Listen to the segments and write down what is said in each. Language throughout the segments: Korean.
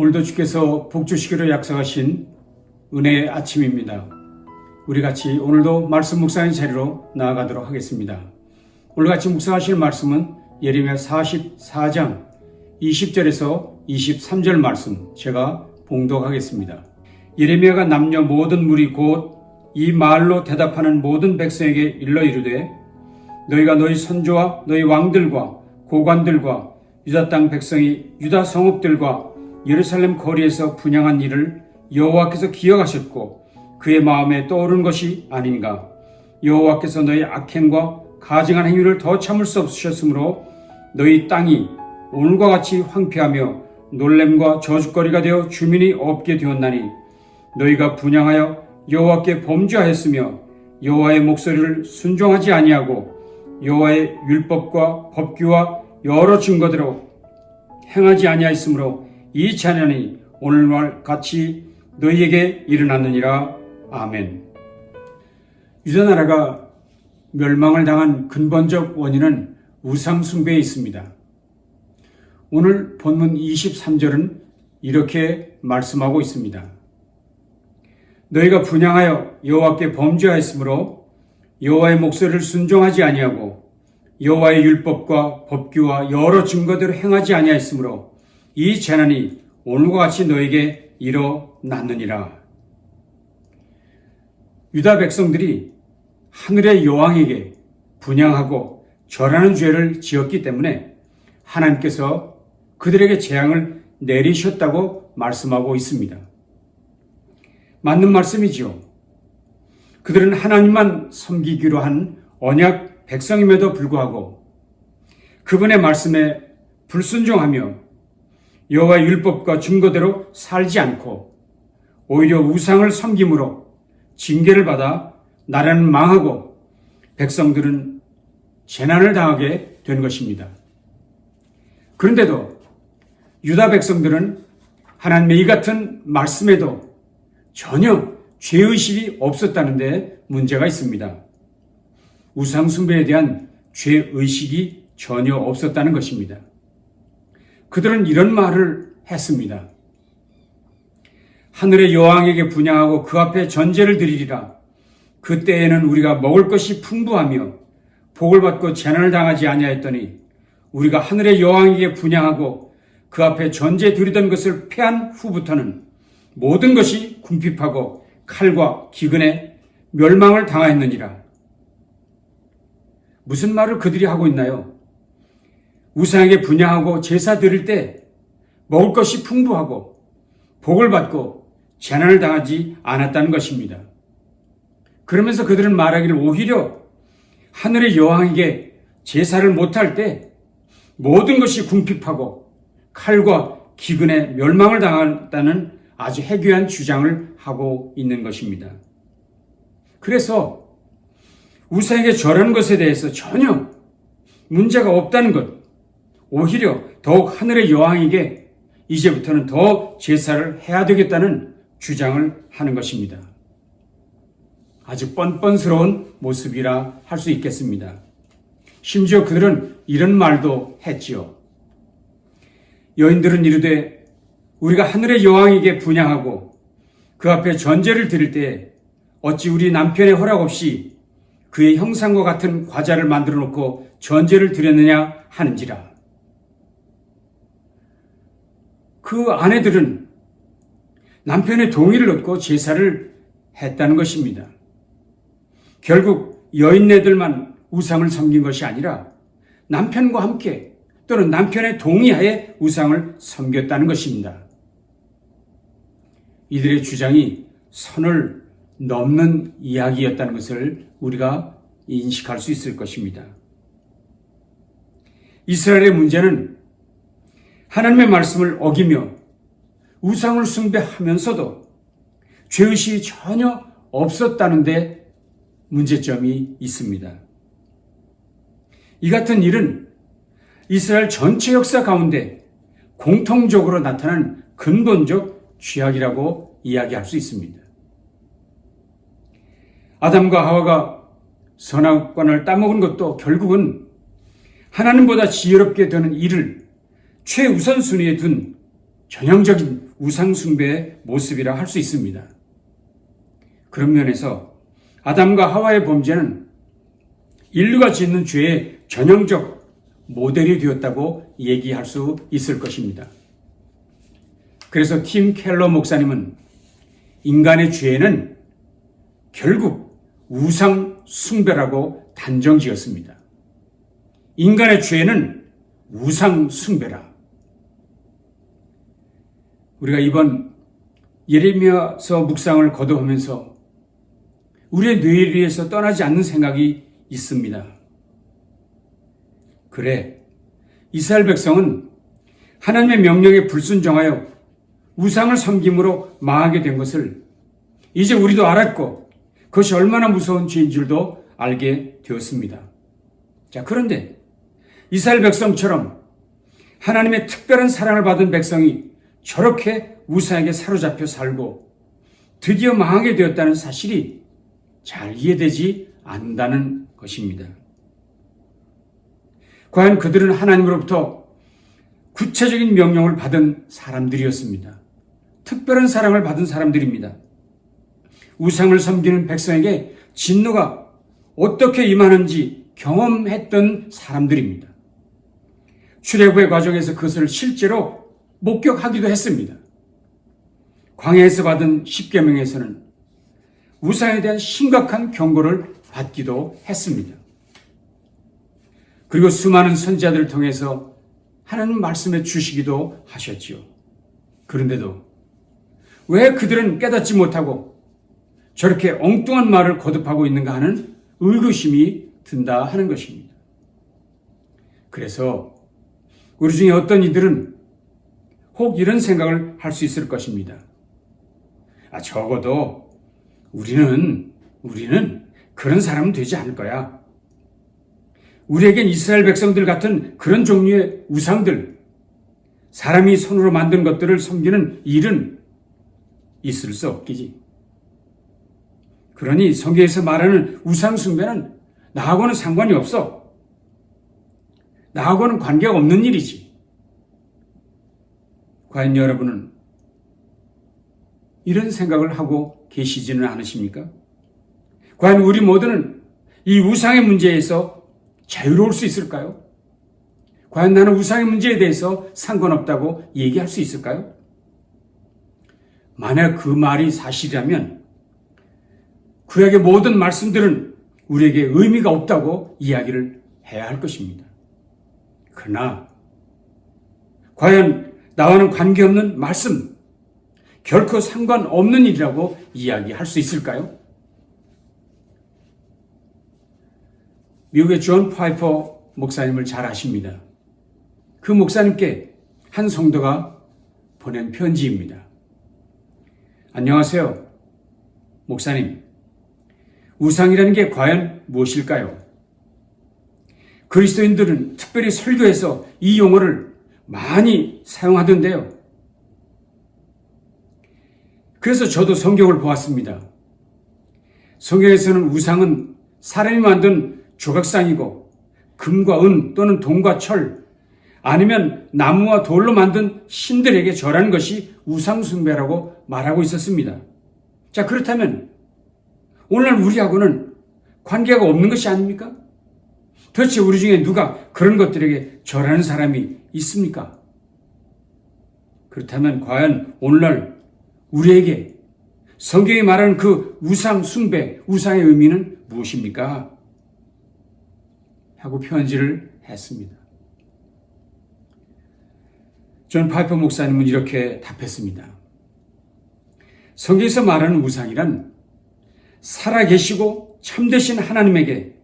오늘도 주께서 복 주시기로 약속하신 은혜의 아침입니다. 우리 같이 오늘도 말씀 묵상의 자리로 나아가도록 하겠습니다. 오늘 같이 묵상하실 말씀은 예레미야 44장 20절에서 23절 말씀 제가 봉독하겠습니다. 예레미야가 남녀 모든 무리 곧 이 말로 대답하는 모든 백성에게 일러 이르되 너희가 너희 선조와 너희 왕들과 고관들과 유다 땅 백성이 유다 성읍들과 예루살렘 거리에서 분향한 일을 여호와께서 기억하셨고 그의 마음에 떠오른 것이 아닌가. 여호와께서 너희 악행과 가증한 행위를 더 참을 수 없으셨으므로 너희 땅이 오늘과 같이 황폐하며 놀램과 저주거리가 되어 주민이 없게 되었나니 너희가 분향하여 여호와께 범죄하였으며 여호와의 목소리를 순종하지 아니하고 여호와의 율법과 법규와 여러 증거대로 행하지 아니하였으므로 이 잔연이 오늘날 같이 너희에게 일어났느니라. 아멘. 유다 나라가 멸망을 당한 근본적 원인은 우상 숭배에 있습니다. 오늘 본문 23절은 이렇게 말씀하고 있습니다. 너희가 분향하여 여호와께 범죄하였으므로 여호와의 목소리를 순종하지 아니하고 여호와의 율법과 법규와 여러 증거대로 행하지 아니하였으므로 이 재난이 오늘과 같이 너에게 일어났느니라. 유다 백성들이 하늘의 여왕에게 분향하고 절하는 죄를 지었기 때문에 하나님께서 그들에게 재앙을 내리셨다고 말씀하고 있습니다. 맞는 말씀이지요. 그들은 하나님만 섬기기로 한 언약 백성임에도 불구하고 그분의 말씀에 불순종하며 여호와의 율법과 증거대로 살지 않고 오히려 우상을 섬김으로 징계를 받아 나라는 망하고 백성들은 재난을 당하게 된 것입니다. 그런데도 유다 백성들은 하나님의 이 같은 말씀에도 전혀 죄의식이 없었다는 데 문제가 있습니다. 우상 숭배에 대한 죄의식이 전혀 없었다는 것입니다. 그들은 이런 말을 했습니다. 하늘의 여왕에게 분향하고 그 앞에 전제를 드리리라. 그때에는 우리가 먹을 것이 풍부하며 복을 받고 재난을 당하지 아니하였더니 우리가 하늘의 여왕에게 분향하고 그 앞에 전제 드리던 것을 패한 후부터는 모든 것이 궁핍하고 칼과 기근에 멸망을 당하였느니라. 무슨 말을 그들이 하고 있나요? 우상에게 분향하고 제사 드릴 때 먹을 것이 풍부하고 복을 받고 재난을 당하지 않았다는 것입니다. 그러면서 그들은 말하기를 오히려 하늘의 여왕에게 제사를 못할 때 모든 것이 궁핍하고 칼과 기근에 멸망을 당한다는 아주 해괴한 주장을 하고 있는 것입니다. 그래서 우상에게 절하는 것에 대해서 전혀 문제가 없다는 것, 오히려 더욱 하늘의 여왕에게 이제부터는 더 제사를 해야 되겠다는 주장을 하는 것입니다. 아주 뻔뻔스러운 모습이라 할 수 있겠습니다. 심지어 그들은 이런 말도 했지요. 여인들은 이르되 우리가 하늘의 여왕에게 분향하고 그 앞에 전제를 드릴 때 어찌 우리 남편의 허락 없이 그의 형상과 같은 과자를 만들어 놓고 전제를 드렸느냐 하는지라. 그 아내들은 남편의 동의를 얻고 제사를 했다는 것입니다. 결국 여인네들만 우상을 섬긴 것이 아니라 남편과 함께 또는 남편의 동의하에 우상을 섬겼다는 것입니다. 이들의 주장이 선을 넘는 이야기였다는 것을 우리가 인식할 수 있을 것입니다. 이스라엘의 문제는 하나님의 말씀을 어기며 우상을 숭배하면서도 죄의식이 전혀 없었다는 데 문제점이 있습니다. 이 같은 일은 이스라엘 전체 역사 가운데 공통적으로 나타난 근본적 죄악이라고 이야기할 수 있습니다. 아담과 하와가 선악과를 따먹은 것도 결국은 하나님보다 지혜롭게 되는 일을 최우선순위에 둔 전형적인 우상숭배의 모습이라 할 수 있습니다. 그런 면에서 아담과 하와의 범죄는 인류가 짓는 죄의 전형적 모델이 되었다고 얘기할 수 있을 것입니다. 그래서 팀 켈러 목사님은 인간의 죄는 결국 우상 숭배라고 단정 지었습니다. 인간의 죄는 우상 숭배라. 우리가 이번 예레미야서 묵상을 거듭하면서 우리의 뇌를 위해서 떠나지 않는 생각이 있습니다. 그래, 이스라엘 백성은 하나님의 명령에 불순종하여 우상을 섬김으로 망하게 된 것을 이제 우리도 알았고 그것이 얼마나 무서운 죄인 줄도 알게 되었습니다. 자, 그런데 이스라엘 백성처럼 하나님의 특별한 사랑을 받은 백성이 저렇게 우상에게 사로잡혀 살고 드디어 망하게 되었다는 사실이 잘 이해되지 않는다는 것입니다. 과연 그들은 하나님으로부터 구체적인 명령을 받은 사람들이었습니다. 특별한 사랑을 받은 사람들입니다. 우상을 섬기는 백성에게 진노가 어떻게 임하는지 경험했던 사람들입니다. 출애굽의 과정에서 그것을 실제로 목격하기도 했습니다. 광야에서 받은 십계명에서는 우상에 대한 심각한 경고를 받기도 했습니다. 그리고 수많은 선지자들을 통해서 하나님 말씀해 주시기도 하셨지요. 그런데도 왜 그들은 깨닫지 못하고 저렇게 엉뚱한 말을 거듭하고 있는가 하는 의구심이 든다 하는 것입니다. 그래서 우리 중에 어떤 이들은 혹 이런 생각을 할 수 있을 것입니다. 적어도 우리는 그런 사람은 되지 않을 거야. 우리에겐 이스라엘 백성들 같은 그런 종류의 우상들, 사람이 손으로 만든 것들을 섬기는 일은 있을 수 없겠지. 그러니 성경에서 말하는 우상 숭배는 나하고는 상관이 없어. 나하고는 관계가 없는 일이지. 과연 여러분은 이런 생각을 하고 계시지는 않으십니까? 과연 우리 모두는 이 우상의 문제에서 자유로울 수 있을까요? 과연 나는 우상의 문제에 대해서 상관없다고 얘기할 수 있을까요? 만약 그 말이 사실이라면 구약의 모든 말씀들은 우리에게 의미가 없다고 이야기를 해야 할 것입니다. 그러나 과연 나와는 관계없는 말씀, 결코 상관없는 일이라고 이야기할 수 있을까요? 미국의 존 파이퍼 목사님을 잘 아십니다. 그 목사님께 한 성도가 보낸 편지입니다. 안녕하세요. 목사님, 우상이라는 게 과연 무엇일까요? 그리스도인들은 특별히 설교에서 이 용어를 많이 사용하던데요. 그래서 저도 성경을 보았습니다. 성경에서는 우상은 사람이 만든 조각상이고 금과 은 또는 동과 철 아니면 나무와 돌로 만든 신들에게 절하는 것이 우상숭배라고 말하고 있었습니다. 자, 그렇다면 오늘날 우리하고는 관계가 없는 것이 아닙니까? 도대체 우리 중에 누가 그런 것들에게 절하는 사람이 있습니까? 그렇다면 과연 오늘날 우리에게 성경이 말하는 그 우상 숭배, 우상의 의미는 무엇입니까? 하고 편지를 했습니다. 존 파이퍼 목사님은 이렇게 답했습니다. 성경에서 말하는 우상이란 살아계시고 참되신 하나님에게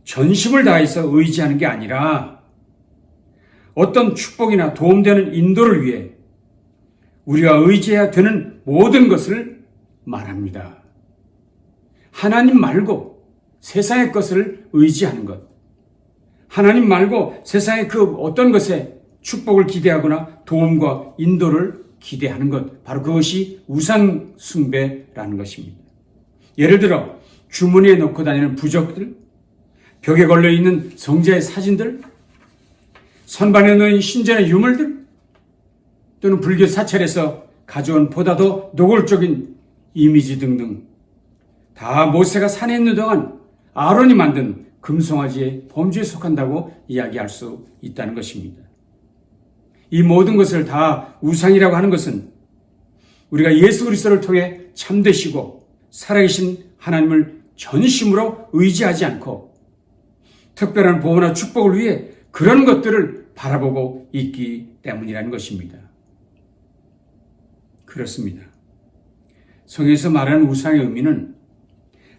전심을 다해서 의지하는 게 아니라 어떤 축복이나 도움되는 인도를 위해 우리가 의지해야 되는 모든 것을 말합니다. 하나님 말고 세상의 것을 의지하는 것, 하나님 말고 세상의 그 어떤 것에 축복을 기대하거나 도움과 인도를 기대하는 것, 바로 그것이 우상 숭배라는 것입니다. 예를 들어 주머니에 넣고 다니는 부적들, 벽에 걸려있는 성자의 사진들, 선반에 놓인 신전의 유물들, 또는 불교 사찰에서 가져온 보다 더 노골적인 이미지 등등 다 모세가 산에 있는 동안 아론이 만든 금송아지의 범주에 속한다고 이야기할 수 있다는 것입니다. 이 모든 것을 다 우상이라고 하는 것은 우리가 예수 그리스도를 통해 참되시고 살아계신 하나님을 전심으로 의지하지 않고 특별한 보호나 축복을 위해 그런 것들을 바라보고 있기 때문이라는 것입니다. 그렇습니다. 성경에서 말하는 우상의 의미는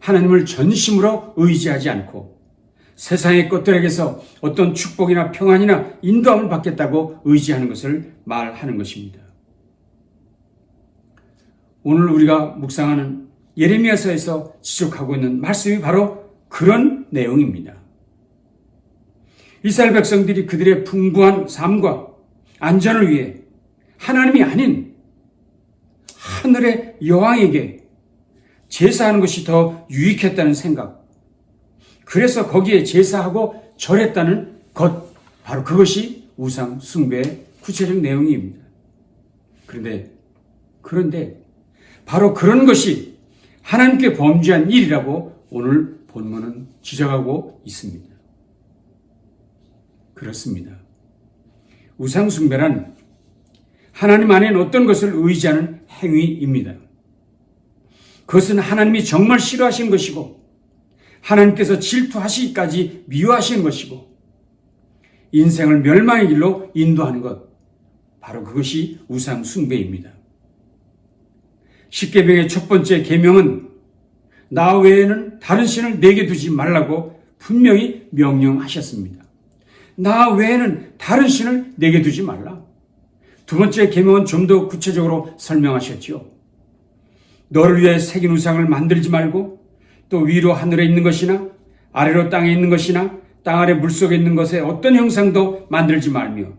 하나님을 전심으로 의지하지 않고 세상의 것들에게서 어떤 축복이나 평안이나 인도함을 받겠다고 의지하는 것을 말하는 것입니다. 오늘 우리가 묵상하는 예레미야서에서 지적하고 있는 말씀이 바로 그런 내용입니다. 이스라엘 백성들이 그들의 풍부한 삶과 안전을 위해 하나님이 아닌 하늘의 여왕에게 제사하는 것이 더 유익했다는 생각, 그래서 거기에 제사하고 절했다는 것, 바로 그것이 우상 숭배의 구체적 내용입니다. 그런데 바로 그런 것이 하나님께 범죄한 일이라고 오늘 본문은 지적하고 있습니다. 그렇습니다. 우상 숭배란 하나님 안에 어떤 것을 의지하는 행위입니다. 그것은 하나님이 정말 싫어하신 것이고 하나님께서 질투하시기까지 미워하시는 것이고 인생을 멸망의 길로 인도하는 것, 바로 그것이 우상 숭배입니다. 십계명의 첫 번째 계명은 나 외에는 다른 신을 내게 두지 말라고 분명히 명령하셨습니다. 나 외에는 다른 신을 내게 두지 말라. 두 번째 계명은 좀 더 구체적으로 설명하셨지요. 너를 위해 새긴 우상을 만들지 말고 또 위로 하늘에 있는 것이나 아래로 땅에 있는 것이나 땅 아래 물속에 있는 것에 어떤 형상도 만들지 말며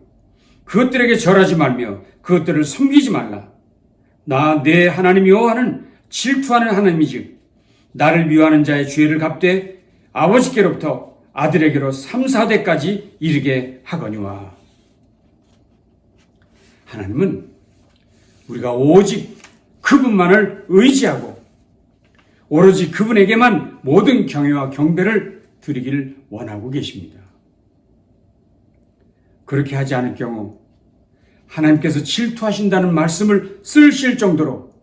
그것들에게 절하지 말며 그것들을 섬기지 말라. 나 내 하나님 여호와는 질투하는 하나님이즉 나를 미워하는 자의 죄를 갚되 아버지께로부터 아들에게로 3, 4대까지 이르게 하거니와. 하나님은 우리가 오직 그분만을 의지하고 오로지 그분에게만 모든 경외와 경배를 드리길 원하고 계십니다. 그렇게 하지 않을 경우 하나님께서 질투하신다는 말씀을 쓰실 정도로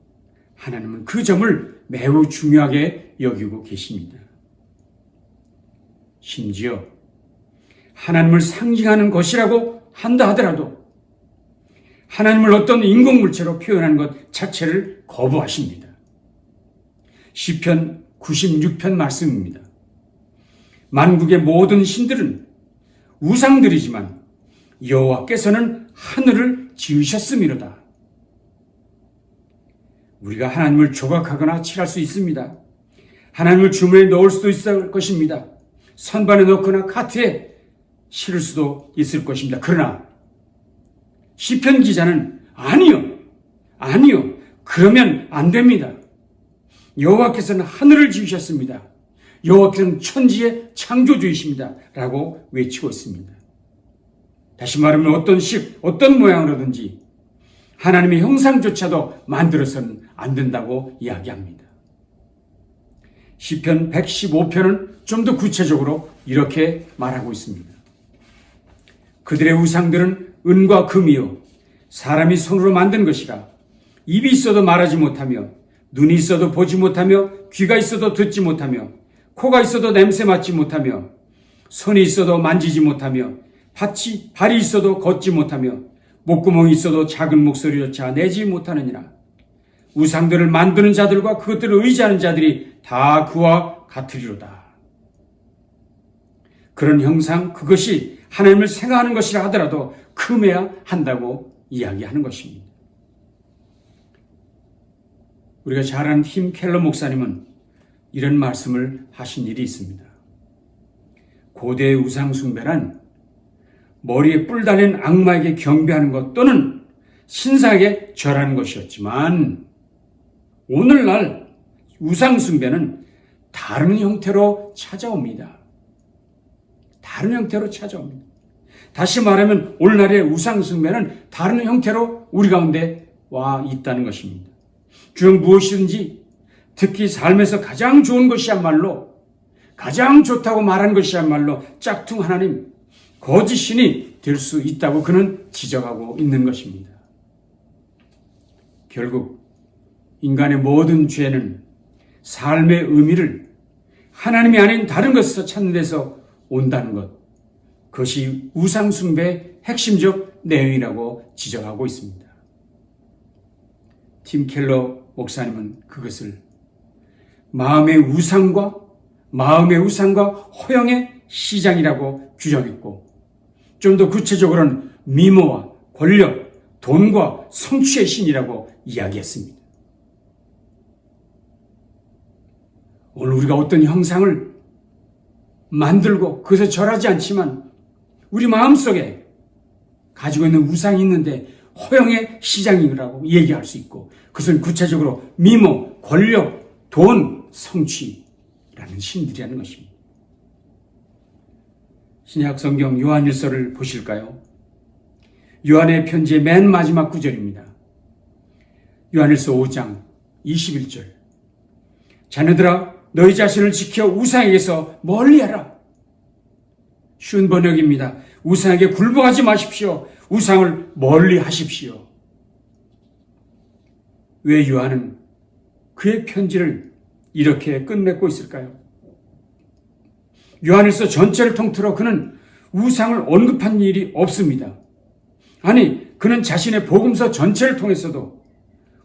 하나님은 그 점을 매우 중요하게 여기고 계십니다. 심지어 하나님을 상징하는 것이라고 한다 하더라도 하나님을 어떤 인공물체로 표현하는 것 자체를 거부하십니다. 시편 96편 말씀입니다. 만국의 모든 신들은 우상들이지만 여호와께서는 하늘을 지으셨음이로다. 우리가 하나님을 조각하거나 칠할 수 있습니다. 하나님을 주머니에 넣을 수도 있을 것입니다. 선반에 넣거나 카트에 실을 수도 있을 것입니다. 그러나 시편 기자는 아니요. 그러면 안 됩니다. 여호와께서는 하늘을 지으셨습니다. 여호와께서는 천지의 창조주이십니다. 라고 외치고 있습니다. 다시 말하면 어떤 식, 어떤 모양으로든지 하나님의 형상조차도 만들어서는 안 된다고 이야기합니다. 시편 115편은 좀 더 구체적으로 이렇게 말하고 있습니다. 그들의 우상들은 은과 금이요 사람이 손으로 만든 것이라 입이 있어도 말하지 못하며 눈이 있어도 보지 못하며 귀가 있어도 듣지 못하며 코가 있어도 냄새 맡지 못하며 손이 있어도 만지지 못하며 발이 있어도 걷지 못하며 목구멍이 있어도 작은 목소리조차 내지 못하느니라. 우상들을 만드는 자들과 그것들을 의지하는 자들이 다 그와 같으리로다. 그런 형상, 그것이 하나님을 생각하는 것이라 하더라도 금해야 한다고 이야기하는 것입니다. 우리가 잘 아는 팀 켈러 목사님은 이런 말씀을 하신 일이 있습니다. 고대의 우상 숭배란 머리에 뿔 달린 악마에게 경배하는 것 또는 신사에게 절하는 것이었지만 오늘날 우상 숭배는 다른 형태로 찾아옵니다. 다시 말하면 오늘날의 우상 숭배는 다른 형태로 우리 가운데 와 있다는 것입니다. 주역 무엇이든지 특히 삶에서 가장 좋은 것이야말로 가장 좋다고 말한 것이야말로 짝퉁 하나님, 거짓 신이 될 수 있다고 그는 지적하고 있는 것입니다. 결국 인간의 모든 죄는 삶의 의미를 하나님이 아닌 다른 것에서 찾는 데서 온다는 것, 그것이 우상숭배의 핵심적 내용이라고 지적하고 있습니다. 팀 켈러 목사님은 그것을 마음의 우상과 허영의 시장이라고 규정했고, 좀 더 구체적으로는 미모와 권력, 돈과 성취의 신이라고 이야기했습니다. 오늘 우리가 어떤 형상을 만들고 그것에 절하지 않지만 우리 마음속에 가지고 있는 우상이 있는데 허영의 시장이라고 얘기할 수 있고, 그것은 구체적으로 미모, 권력, 돈, 성취라는 신들이라는 것입니다. 신약 성경 요한일서를 보실까요? 요한의 편지의 맨 마지막 구절입니다. 요한일서 5장 21절. 자녀들아, 너희 자신을 지켜 우상에게서 멀리하라. 쉬운 번역입니다. 우상에게 굴복하지 마십시오. 우상을 멀리하십시오. 왜 요한은 그의 편지를 이렇게 끝맺고 있을까요? 요한일서 전체를 통틀어 그는 우상을 언급한 일이 없습니다. 아니, 그는 자신의 복음서 전체를 통해서도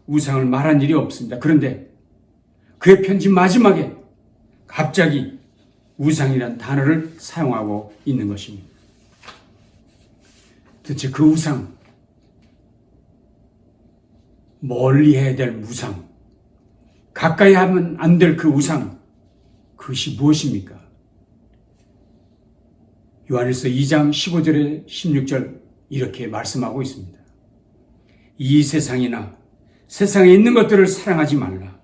우상을 말한 일이 없습니다. 그런데 그의 편지 마지막에 갑자기 우상이란 단어를 사용하고 있는 것입니다. 도대체 그 우상, 멀리 해야 될 우상, 가까이 하면 안 될 그 우상, 그것이 무엇입니까? 요한일서 2장 15절에 16절 이렇게 말씀하고 있습니다. 이 세상이나 세상에 있는 것들을 사랑하지 말라.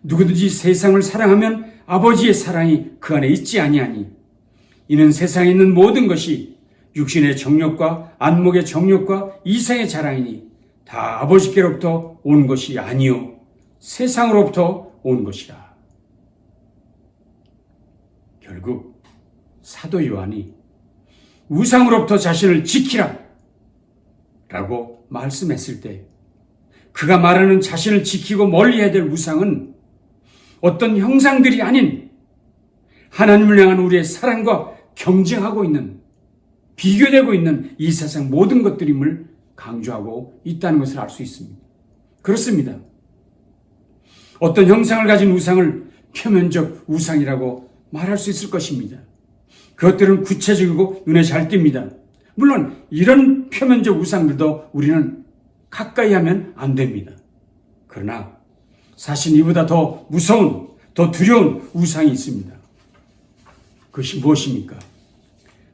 누구든지 세상을 사랑하면 아버지의 사랑이 그 안에 있지 아니하니, 이는 세상에 있는 모든 것이 육신의 정욕과 안목의 정욕과 이생의 자랑이니 다 아버지께로부터 온 것이 아니요 세상으로부터 온 것이라. 결국 사도 요한이 우상으로부터 자신을 지키라 라고 말씀했을 때, 그가 말하는 자신을 지키고 멀리해야 될 우상은 어떤 형상들이 아닌 하나님을 향한 우리의 사랑과 경쟁하고 있는, 비교되고 있는 이 세상 모든 것들임을 강조하고 있다는 것을 알 수 있습니다. 그렇습니다. 어떤 형상을 가진 우상을 표면적 우상이라고 말할 수 있을 것입니다. 그것들은 구체적이고 눈에 잘 띕니다. 물론 이런 표면적 우상들도 우리는 가까이 하면 안 됩니다. 그러나 사실 이보다 더 무서운, 더 두려운 우상이 있습니다. 그것이 무엇입니까?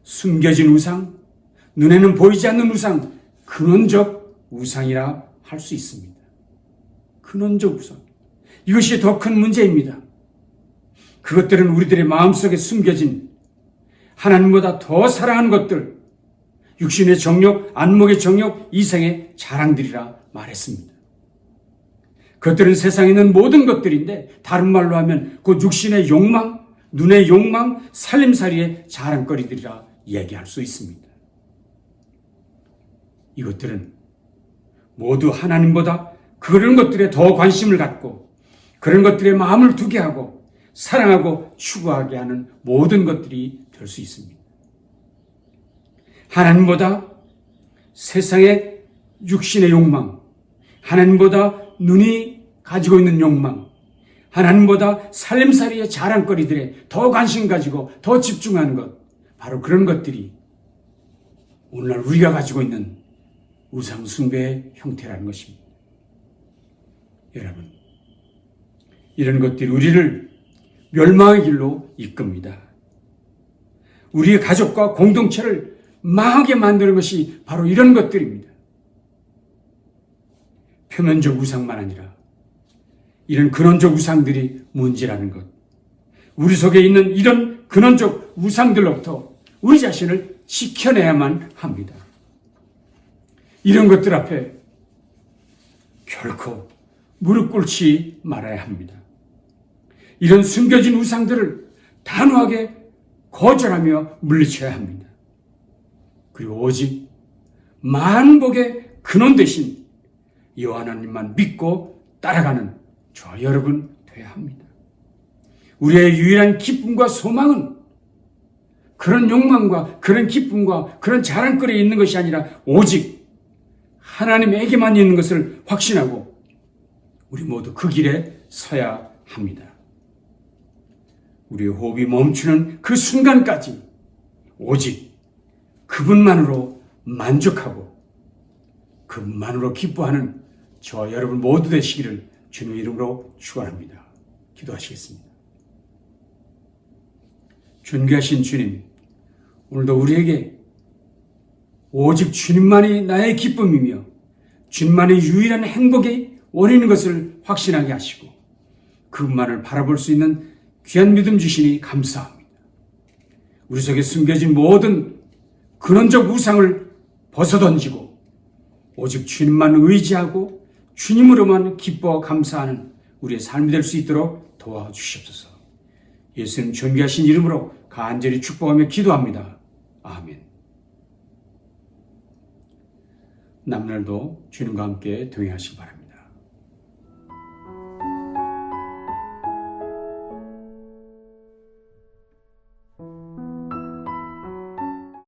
숨겨진 우상, 눈에는 보이지 않는 우상, 근원적 우상이라 할 수 있습니다. 근원적 우상. 이것이 더 큰 문제입니다. 그것들은 우리들의 마음속에 숨겨진 하나님보다 더 사랑하는 것들, 육신의 정욕, 안목의 정욕, 이생의 자랑들이라 말했습니다. 그것들은 세상에 있는 모든 것들인데, 다른 말로 하면 곧 육신의 욕망, 눈의 욕망, 살림살이의 자랑거리들이라 얘기할 수 있습니다. 이것들은 모두 하나님보다 그런 것들에 더 관심을 갖고 그런 것들에 마음을 두게 하고 사랑하고 추구하게 하는 모든 것들이 될 수 있습니다. 하나님보다 세상의 육신의 욕망, 하나님보다 눈이 가지고 있는 욕망, 하나님보다 살림살이의 자랑거리들에 더 관심 가지고 더 집중하는 것, 바로 그런 것들이 오늘날 우리가 가지고 있는 우상 숭배의 형태라는 것입니다. 여러분, 이런 것들이 우리를 멸망의 길로 이끕니다. 우리의 가족과 공동체를 망하게 만드는 것이 바로 이런 것들입니다. 표면적 우상만 아니라 이런 근원적 우상들이 문제라는 것, 우리 속에 있는 이런 근원적 우상들로부터 우리 자신을 지켜내야만 합니다. 이런 것들 앞에 결코 무릎 꿇지 말아야 합니다. 이런 숨겨진 우상들을 단호하게 거절하며 물리쳐야 합니다. 그리고 오직 만복의 근원 되신 여호와 하나님만 믿고 따라가는 저 여러분 되어야 합니다. 우리의 유일한 기쁨과 소망은 그런 욕망과 그런 기쁨과 그런 자랑거리에 있는 것이 아니라 오직 하나님에게만 있는 것을 확신하고 우리 모두 그 길에 서야 합니다. 우리의 호흡이 멈추는 그 순간까지 오직 그분만으로 만족하고 그분만으로 기뻐하는 저 여러분 모두 되시기를 주님의 이름으로 축원합니다. 기도하시겠습니다. 존귀하신 주님, 오늘도 우리에게 오직 주님만이 나의 기쁨이며 주님만의 유일한 행복의 원인인 것을 확신하게 하시고 그분만을 바라볼 수 있는 귀한 믿음 주시니 감사합니다. 우리 속에 숨겨진 모든 근원적 우상을 벗어던지고 오직 주님만 의지하고 주님으로만 기뻐 감사하는 우리의 삶이 될 수 있도록 도와주시옵소서. 예수님 존귀하신 이름으로 간절히 축복하며 기도합니다. 아멘. 남날도 주님과 함께 동행하시기 바랍니다.